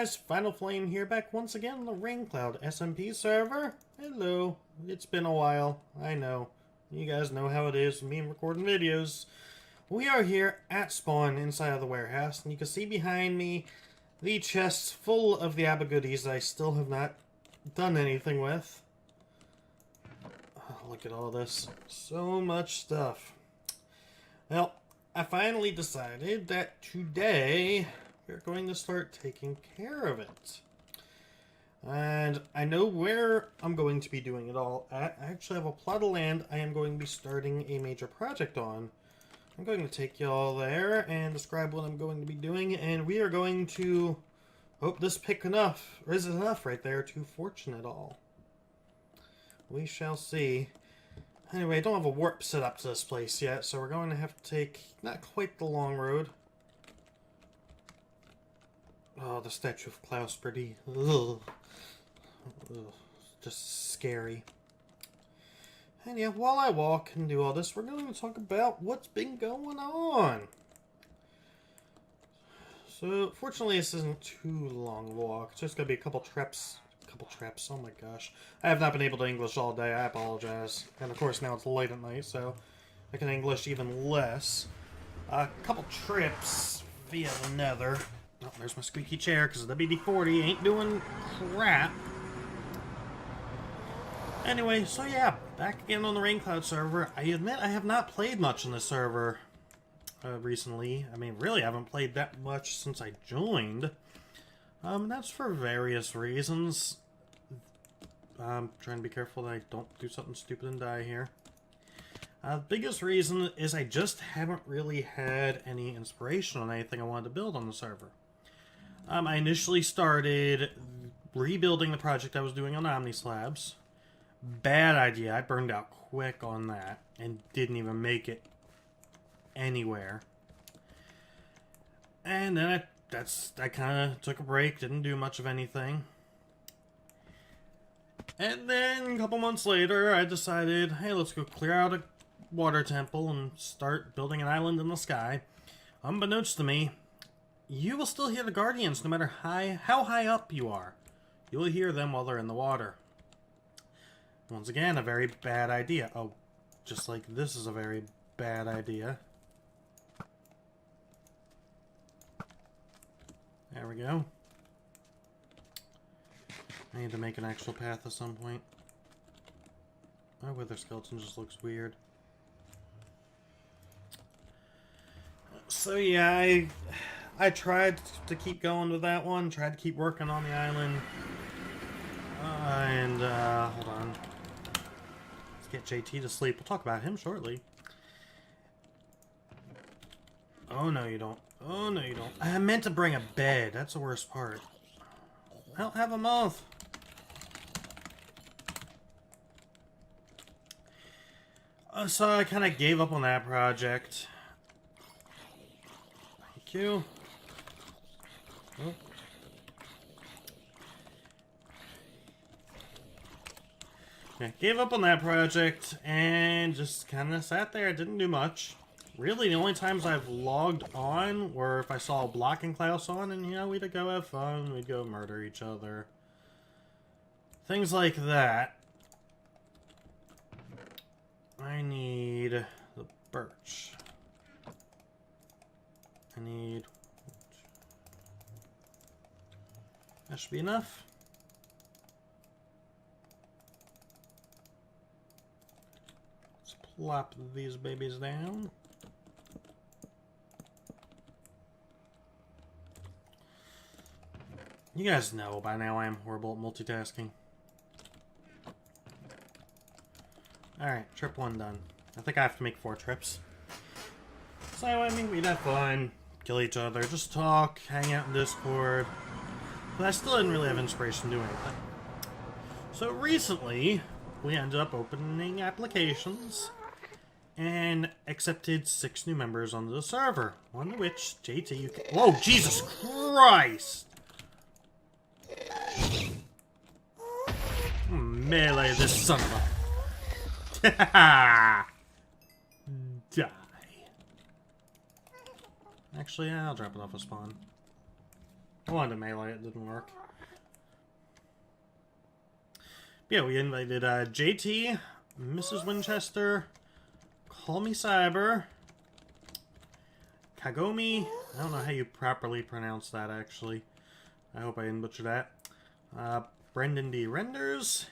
guys, Finalflame here, back once again on the RainCloud SMP server. Hello, it's been a while, I know. You guys know how it is, me recording videos. We are here at spawn inside of the warehouse, and you can see behind me the chests full of the ABBA goodies that I still have not done anything with. Oh, look at all this. So much stuff. Well, I finally decided that today we're going to start taking care of it. And I know where I'm going to be doing it all at. I actually have a plot of land I am going to be starting a major project on. I'm going to take y'all there and describe what I'm going to be doing, and we are going to hope this pick enough, or is it enough right there to fortune it all. We shall see. Anyway, I don't have a warp set up to this place yet, so we're going to have to take not quite the long road. Oh, the statue of Klaus, pretty. Ugh. Ugh. Just scary. And yeah, while I walk and do all this, we're going to talk about what's been going on. So, fortunately, this isn't too long a walk. It's just going to be a couple traps. Oh my gosh. I have not been able to English all day, I apologize. And of course now it's late at night, so I can English even less. A couple trips via the nether. Oh, there's my squeaky chair, because the WD-40 ain't doing crap. Anyway, so yeah, back again on the RainCloud server. I admit I have not played much on this server recently. I mean, really, I haven't played that much since I joined. That's for various reasons. I'm trying to be careful that I don't do something stupid and die here. The biggest reason is I just haven't really had any inspiration on anything I wanted to build on the server. I initially started rebuilding the project I was doing on Omnislabs. Bad idea. I burned out quick on that and didn't even make it anywhere. And then I kind of took a break, didn't do much of anything. And then a couple months later, I decided, hey, let's go clear out a water temple and start building an island in the sky. Unbeknownst to me, you will still hear the Guardians no matter how high up you are. You will hear them while they're in the water. Once again, a very bad idea. Oh, just like this is a very bad idea. There we go. I need to make an actual path at some point. My wither skeleton just looks weird. So yeah, I tried to keep going with that one. Tried to keep working on the island. Hold on. Let's get JT to sleep. We'll talk about him shortly. Oh no, you don't. Oh no, you don't. I meant to bring a bed. That's the worst part. I don't have a moth. So I kind of gave up on that project. Thank you. Oh. Yeah, gave up on that project and just kind of sat there. Didn't do much. Really, the only times I've logged on were if I saw a blocking Klaus on, and, you know, we'd go have fun, we'd go murder each other. Things like that. I need the birch. I need... That should be enough. Let's plop these babies down. You guys know by now I am horrible at multitasking. Alright, trip 1 done. I think I have to make 4 trips. So I mean, we'd have fun, kill each other, just talk, hang out in Discord. But I still didn't really have inspiration to do anything. So recently, we ended up opening applications and accepted 6 new members onto the server. One of which, JT, you can... Whoa, Jesus Christ! Melee this son of a... Die. Actually, I'll drop it off a spawn. I wanted to melee, it didn't work. Yeah, we invited JT, Mrs. Winchester, Call Me Cyber, Kagomi, I don't know how you properly pronounce that, actually. I hope I didn't butcher that. Brendan D. Renders,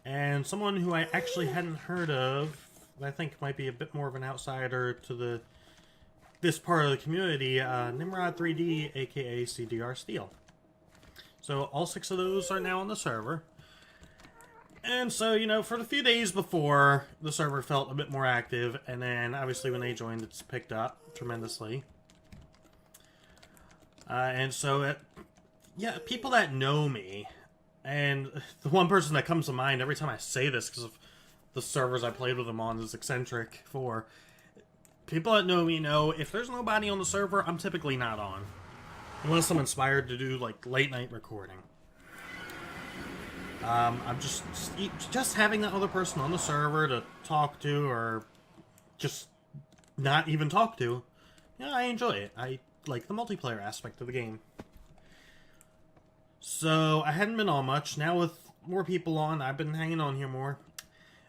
and someone who I actually hadn't heard of, I think might be a bit more of an outsider to this part of the community, Nimrod3D, aka CDR Steel. So all 6 of those are now on the server. And so, you know, for the few days before, the server felt a bit more active, and then obviously when they joined, it's picked up tremendously. And so, yeah, people that know me, and the one person that comes to mind every time I say this, because of the servers I played with them on, is Eccentric 4. People that know me know if there's nobody on the server, I'm typically not on. Unless I'm inspired to do, like, late-night recording. I'm just having that other person on the server to talk to, or just not even talk to. Yeah, I enjoy it. I like the multiplayer aspect of the game. So, I hadn't been on much. Now with more people on, I've been hanging on here more.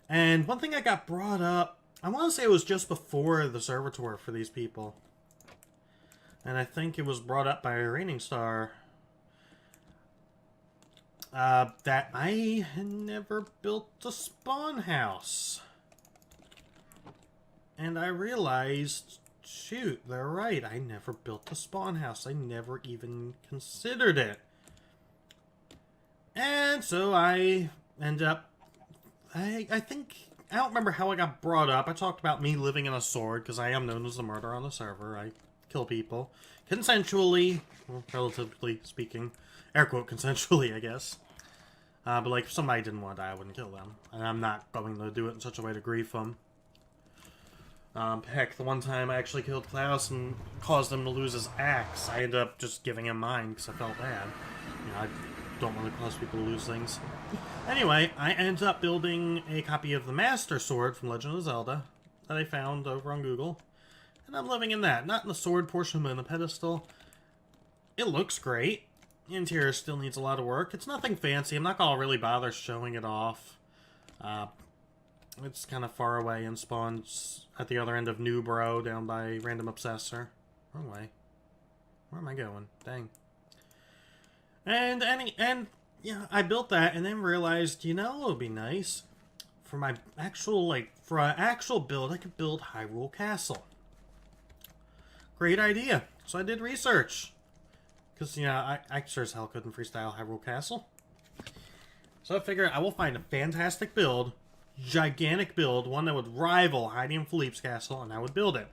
And one thing I got brought up, I want to say it was just before the server tour for these people. And I think it was brought up by Raining Star. That I had never built a spawn house. And I realized, shoot, they're right. I never built a spawn house. I never even considered it. And so I end up, I think, I don't remember how I got brought up. I talked about me living in a sword, because I am known as the murderer on the server. I kill people. Consensually, well, relatively speaking. Air quote, consensually, I guess. But like, if somebody didn't want to die, I wouldn't kill them. And I'm not going to do it in such a way to grief them. Heck, the one time I actually killed Klaus and caused him to lose his axe, I ended up just giving him mine because I felt bad. You know, I don't want to cause people to lose things. Anyway, I ended up building a copy of the Master Sword from Legend of Zelda that I found over on Google. And I'm living in that. Not in the sword portion, but in the pedestal. It looks great. The interior still needs a lot of work. It's nothing fancy. I'm not going to really bother showing it off. It's kind of far away and spawns at the other end of New Bro down by Random Obsessor. Wrong way. Where am I going? Dang. And yeah, I built that and then realized, you know, it would be nice for my actual, for an actual build, I could build Hyrule Castle. Great idea. So I did research. Because, you know, I sure as hell couldn't freestyle Hyrule Castle. So I figured I will find a fantastic build, gigantic build, one that would rival Heidi and Philippe's castle, and I would build it.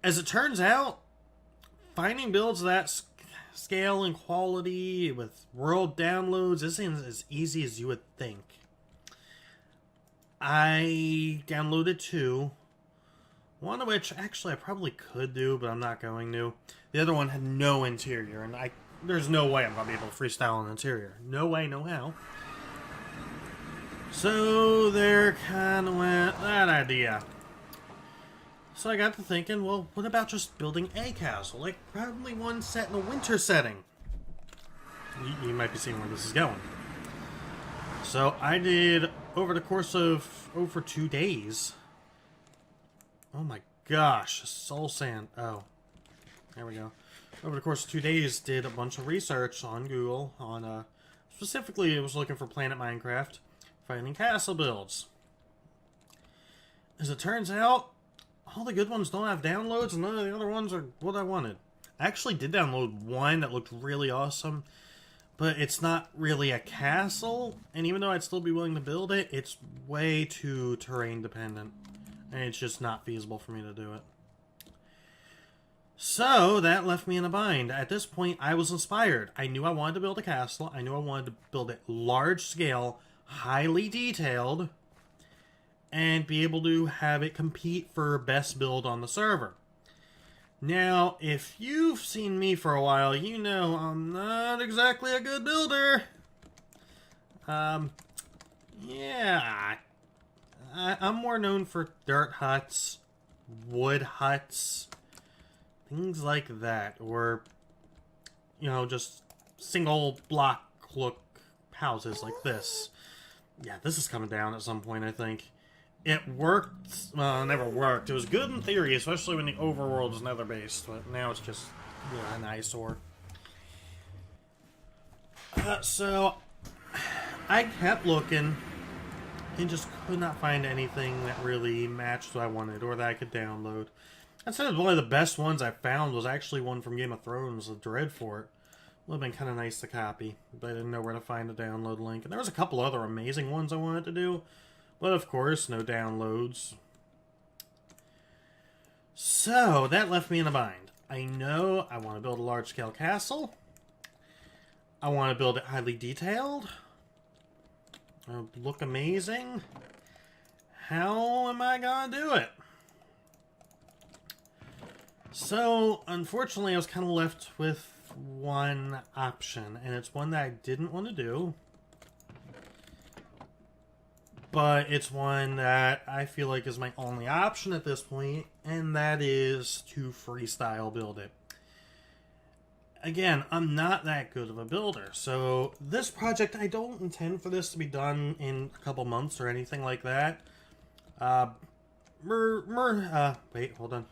As it turns out, finding builds of that scale and quality with world downloads isn't as easy as you would think. I downloaded 2. One of which, actually, I probably could do, but I'm not going to. The other one had no interior, and there's no way I'm going to be able to freestyle an interior. No way, no how. So, there kind of went that idea. So I got to thinking, well, what about just building a castle? Like, probably one set in a winter setting. You might be seeing where this is going. So, I did, over the course of over 2 days... Oh my gosh, soul sand. Oh, there we go. Over the course of 2 days, did a bunch of research on Google on, specifically, I was looking for Planet Minecraft, finding castle builds. As it turns out, all the good ones don't have downloads, and none of the other ones are what I wanted. I actually did download one that looked really awesome, but it's not really a castle, and even though I'd still be willing to build it, it's way too terrain dependent. And it's just not feasible for me to do it. So, that left me in a bind. At this point, I was inspired. I knew I wanted to build a castle. I knew I wanted to build it large scale, highly detailed, and be able to have it compete for best build on the server. Now, if you've seen me for a while, you know I'm not exactly a good builder. Yeah, I'm more known for dirt huts, wood huts, things like that, or you know, just single block look houses like this. Yeah, this is coming down at some point, I think. It worked, well, it never worked. It was good in theory, especially when the overworld is nether-based, but now it's just, you know, an eyesore. So, I kept looking and just could not find anything that really matched what I wanted or that I could download. I said one of the best ones I found was actually one from Game of Thrones, the Dreadfort. Would have been kind of nice to copy, but I didn't know where to find a download link. And there was a couple other amazing ones I wanted to do, but of course, no downloads. So, that left me in a bind. I know I want to build a large-scale castle. I want to build it highly detailed. Look amazing. How am I gonna do it? So, unfortunately, I was kind of left with one option, and it's one that I didn't want to do. But it's one that I feel like is my only option at this point, and that is to freestyle build it. Again, I'm not that good of a builder, so this project, I don't intend for this to be done in a couple months or anything like that. Wait, hold on.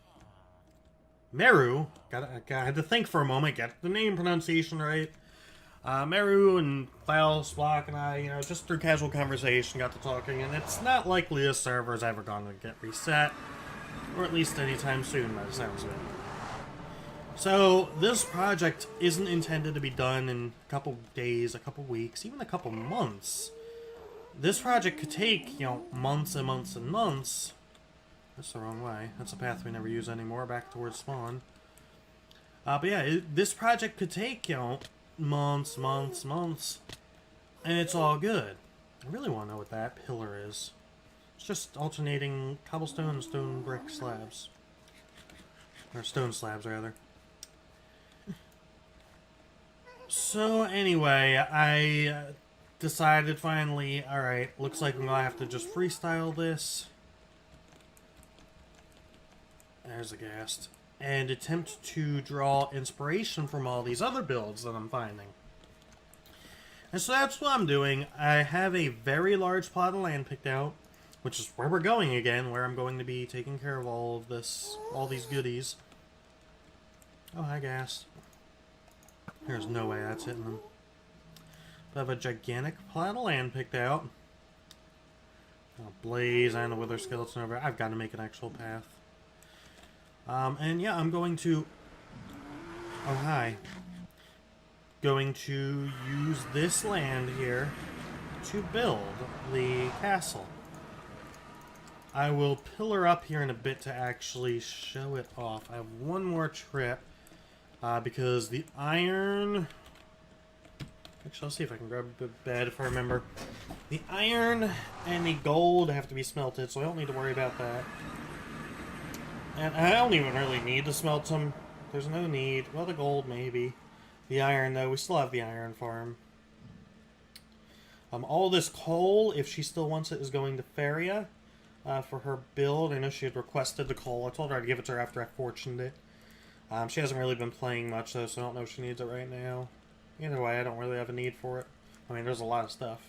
Meru, I had to think for a moment, get the name pronunciation right. Meru and Files, Block, and I, you know, just through casual conversation, got to talking, and it's not likely this server is ever going to get reset, or at least anytime soon, by the sounds of it. So, this project isn't intended to be done in a couple days, a couple weeks, even a couple months. This project could take, you know, months and months and months. That's the wrong way. That's a path we never use anymore, back towards spawn. But yeah, this project could take, you know, months, and it's all good. I really want to know what that pillar is. It's just alternating cobblestone and stone brick slabs. Or stone slabs, rather. So, anyway, I decided finally, alright, looks like I'm gonna have to just freestyle this. There's a ghast. And attempt to draw inspiration from all these other builds that I'm finding. And so that's what I'm doing. I have a very large plot of land picked out, which is where we're going again, where I'm going to be taking care of all of this, all these goodies. Oh, hi, ghast. There's no way that's hitting them. But I have a gigantic plot of land picked out. Oh, blaze and a wither skeleton over. I've got to make an actual path. And yeah, I'm going to... Oh, hi. Going to use this land here to build the castle. I will pillar up here in a bit to actually show it off. I have one more trip, because the iron... Actually, I'll see if I can grab a bed if I remember. The iron and the gold have to be smelted, so I don't need to worry about that. And I don't even really need to smelt them. There's no need. Well, the gold, maybe. The iron, though. We still have the iron farm. All this coal, if she still wants it, is going to Faria for her build. I know she had requested the coal. I told her I'd give it to her after I fortuned it. She hasn't really been playing much, though, so I don't know if she needs it right now. Either way, I don't really have a need for it. I mean, there's a lot of stuff.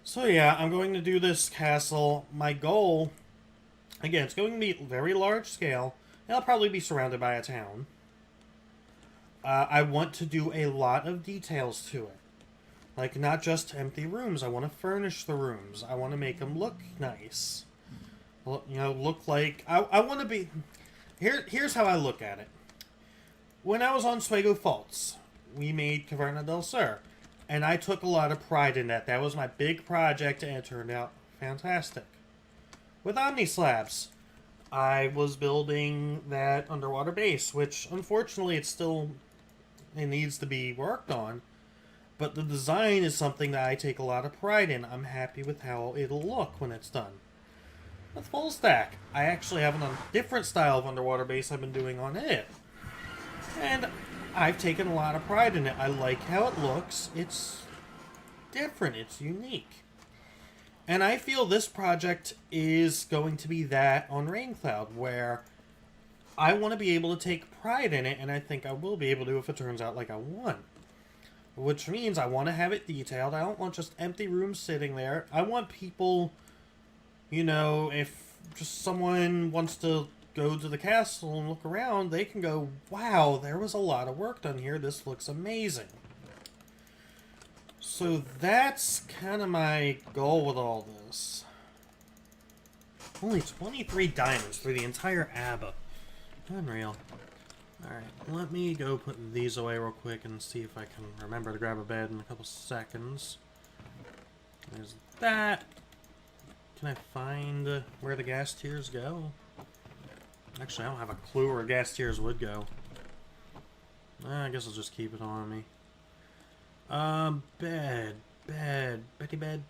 So yeah, I'm going to do this castle. My goal... Again, it's going to be very large scale. And I'll probably be surrounded by a town. I want to do a lot of details to it. Like, not just empty rooms. I want to furnish the rooms. I want to make them look nice. You know, look like... I want to be... Here's how I look at it. When I was on Suego Falls, we made Caverna del Sur. And I took a lot of pride in that. That was my big project, and it turned out fantastic. With Omni Slabs, I was building that underwater base, which unfortunately it needs to be worked on. But the design is something that I take a lot of pride in. I'm happy with how it'll look when it's done. With Full Stack, I actually have a different style of underwater base I've been doing on it. And I've taken a lot of pride in it. I like how it looks. It's different. It's unique. And I feel this project is going to be that on RainCloud, where I want to be able to take pride in it, and I think I will be able to if it turns out like I want. Which means I want to have it detailed. I don't want just empty rooms sitting there. I want people, you know, if just someone wants to go to the castle and look around, they can go, wow, there was a lot of work done here. This looks amazing. So that's kind of my goal with all this. Only 23 diamonds through the entire ABBA. Unreal. Alright, let me go put these away real quick and see if I can remember to grab a bed in a couple seconds. There's that. Can I find where the gas tiers go? Actually, I don't have a clue where gas tiers would go. I guess I'll just keep it on me. Bed, Betty bed,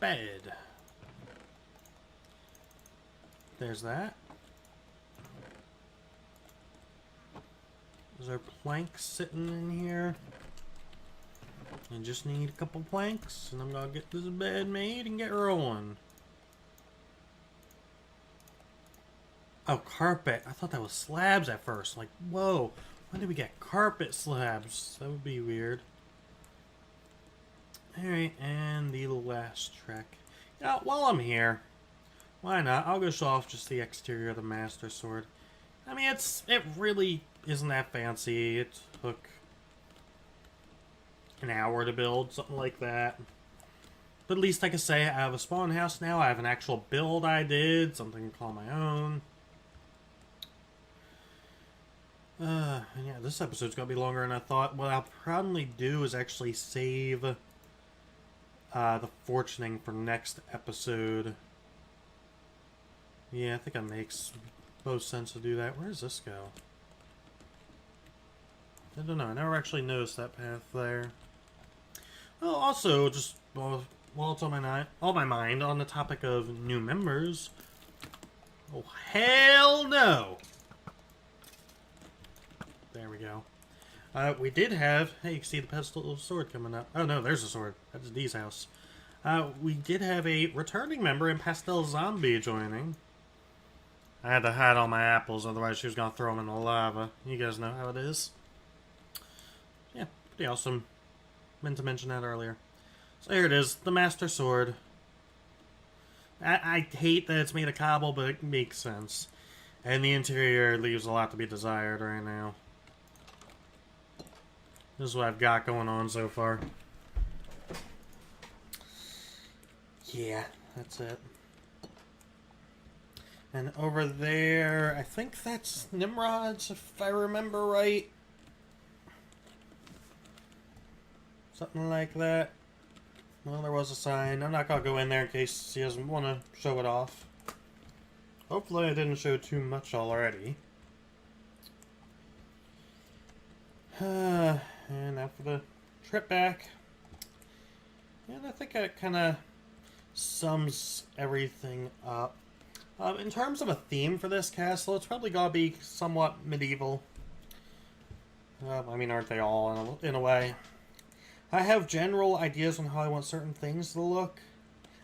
bed. There's that. Is there planks sitting in here? I just need a couple planks, and I'm gonna get this bed made and get rolling. Oh, carpet. I thought that was slabs at first. Like, whoa. When did we get carpet slabs? That would be weird. Alright, and the last trek. Yeah, while I'm here, why not? I'll go show off just the exterior of the Master Sword. I mean, it really isn't that fancy. It took an hour to build, something like that. But at least I can say I have a spawn house now. I have an actual build I did, something to call my own. And yeah, this episode's gonna be longer than I thought. What I'll probably do is actually save the fortuning for next episode. Yeah, I think it makes most sense to do that. Where does this go? I don't know. I never actually noticed that path there. Oh, also, just while it's on my mind, on the topic of new members. Oh, hell no! There we go. We did have... Hey, you can see the pedestal sword coming up. Oh, no, there's a sword. That's Dee's house. We did have a returning member in Pastel Zombie joining. I had to hide all my apples, otherwise she was going to throw them in the lava. You guys know how it is. Yeah, pretty awesome. Meant to mention that earlier. So here it is, the Master Sword. I hate that it's made of cobble, but it makes sense. And the interior leaves a lot to be desired right now. This is what I've got going on so far. Yeah, that's it. And over there, I think that's Nimrod's, if I remember right. Something like that. Well, there was a sign. I'm not going to go in there in case he doesn't want to show it off. Hopefully I didn't show too much already. And now for the trip back. And I think that kind of sums everything up. In terms of a theme for this castle, it's probably going to be somewhat medieval. I mean, aren't they all in a way? I have general ideas on how I want certain things to look.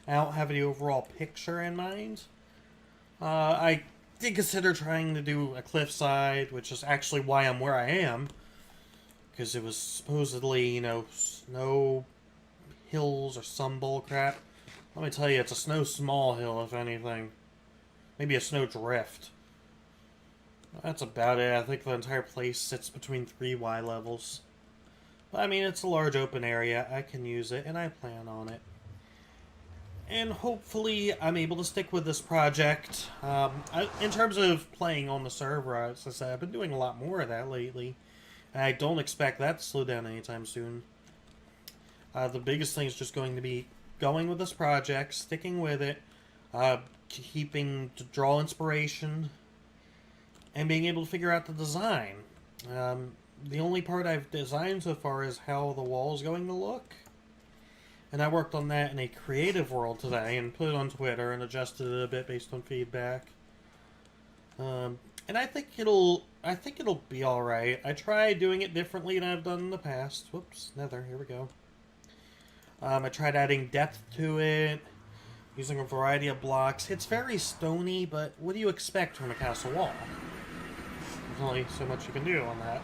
I don't have the overall picture in mind. I did consider trying to do a cliffside, which is actually why I'm where I am. Because it was supposedly, you know, snow hills or some bull crap. Let me tell you, it's a snow small hill, if anything. Maybe a snow drift. That's about it. I think the entire place sits between 3 Y levels. But, I mean, it's a large open area. I can use it, and I plan on it. And hopefully I'm able to stick with this project. In terms of playing on the server, as I said, I've been doing a lot more of that lately. And I don't expect that to slow down anytime soon. The biggest thing is just going to be going with this project, sticking with it, keeping to draw inspiration, and being able to figure out the design. The only part I've designed so far is how the wall is going to look. And I worked on that in a creative world today and put it on Twitter and adjusted it a bit based on feedback. And I think it'll be alright. I tried doing it differently than I've done in the past. Whoops, nether, here we go. I tried adding depth to it, using a variety of blocks. It's very stony, but what do you expect from a castle wall? only so much you can do on that.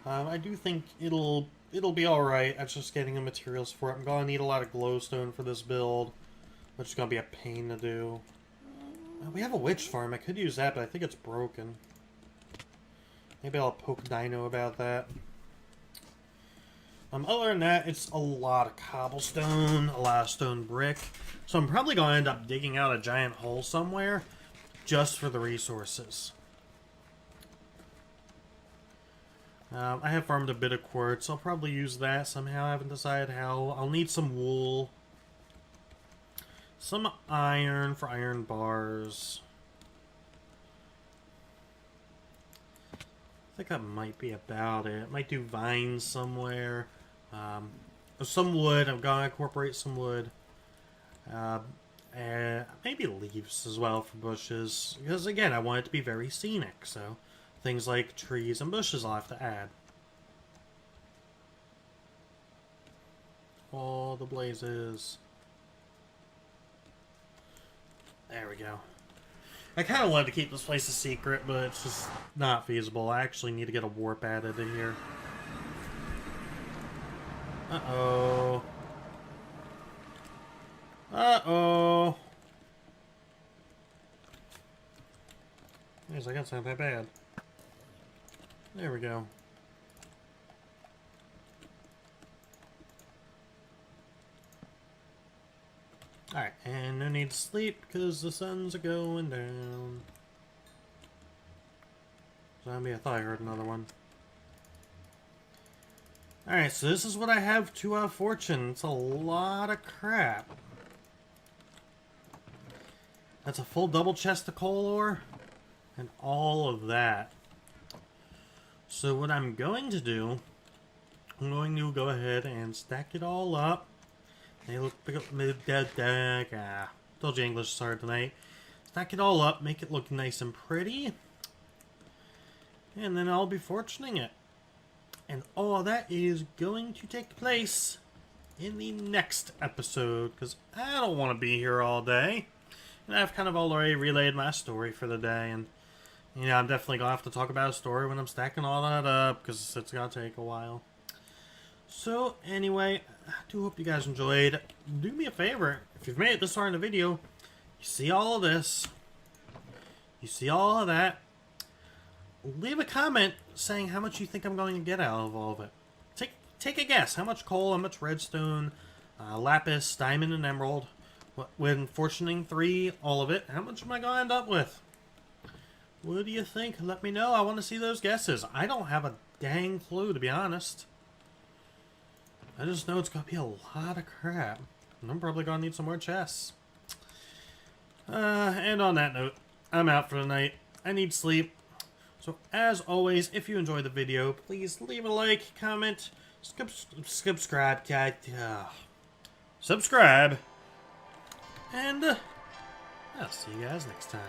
I do think it'll be alright. I'm just getting the materials for it. I'm gonna need a lot of glowstone for this build, which is gonna be a pain to do. We have a witch farm. I could use that, but I think it's broken. Maybe I'll poke Dino about that. Other than that, it's a lot of cobblestone, a lot of stone brick. So I'm probably going to end up digging out a giant hole somewhere just for the resources. I have farmed a bit of quartz. I'll probably use that somehow. I haven't decided how. I'll need some wool. Some iron for iron bars. I think that might be about it. Might do vines somewhere. Some wood. I'm going to incorporate some wood. And maybe leaves as well for bushes. Because again, I want it to be very scenic. So things like trees and bushes I'll have to add. All the blazes. There we go. I kind of wanted to keep this place a secret, but it's just not feasible. I actually need to get a warp added in here. Uh-oh. Uh-oh. Yes, I guess not that bad. There we go. Alright, and no need to sleep because the sun's going down. Zombie, I thought I heard another one. Alright, so this is what I have to our fortune. It's a lot of crap. That's a full double chest of coal ore. And all of that. So what I'm going to do, I'm going to go ahead and stack it all up. They look told you English started tonight. Stack it all up, make it look nice and pretty. And then I'll be fortuning it. And all that is going to take place in the next episode, because I don't want to be here all day. And I've kind of already relayed my story for the day, and you know, I'm definitely going to have to talk about a story when I'm stacking all that up, because it's going to take a while. So, anyway, I do hope you guys enjoyed. Do me a favor, if you've made it this far in the video, you see all of this, you see all of that, leave a comment saying how much you think I'm going to get out of all of it. Take a guess. How much coal, how much redstone, lapis, diamond, and emerald. When fortuning 3, all of it, how much am I going to end up with? What do you think? Let me know. I want to see those guesses. I don't have a dang clue, to be honest. I just know it's going to be a lot of crap. And I'm probably going to need some more chests. And on that note, I'm out for the night. I need sleep. So, as always, if you enjoyed the video, please leave a like, comment, subscribe, and I'll see you guys next time.